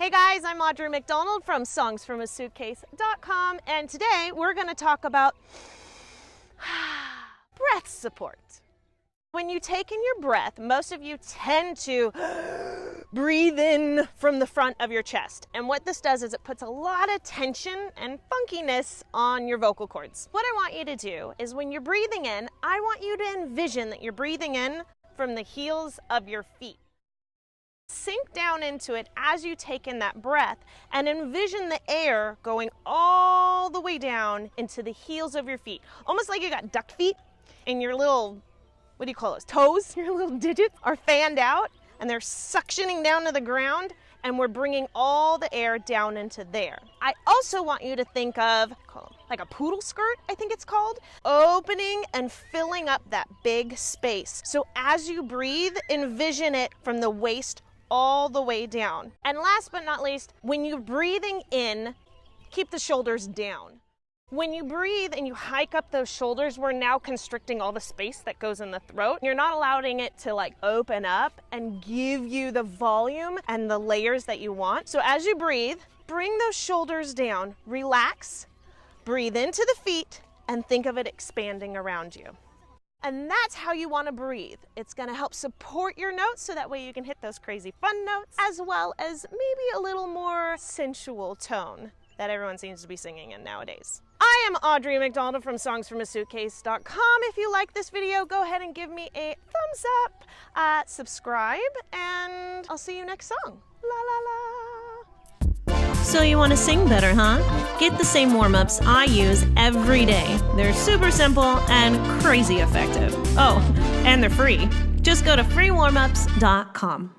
Hey guys, I'm Audrey McDonald from songsfromasuitcase.com, and today we're going to talk about breath support. When you take in your breath, most of you tend to breathe in from the front of your chest. And what this does is it puts a lot of tension and funkiness on your vocal cords. What I want you to do is when you're breathing in, I want you to envision that you're breathing in from the heels of your feet. Sink down into it as you take in that breath and envision the air going all the way down into the heels of your feet. Almost like you got duck feet and your little, what do you call those, toes? Your little digits are fanned out and they're suctioning down to the ground, and we're bringing all the air down into there. I also want you to think of like a poodle skirt, I think it's called, opening and filling up that big space. So as you breathe, envision it from the waist all the way down. And last but not least, when you're breathing in, keep the shoulders down. When you breathe and you hike up those shoulders, we're now constricting all the space that goes in the throat. You're not allowing it to like open up and give you the volume and the layers that you want. So as you breathe, bring those shoulders down, relax, breathe into the feet, and think of it expanding around you. And that's how you want to breathe. It's going to help support your notes so that way you can hit those crazy fun notes, as well as maybe a little more sensual tone that everyone seems to be singing in nowadays. I am Audrey McDonald from songsfromasuitcase.com. If you like this video, go ahead and give me a thumbs up, subscribe, and I'll see you next song. La la la. So you want to sing better, huh? Get the same warm-ups I use every day. They're super simple and crazy effective. Oh, and they're free. Just go to freewarmups.com.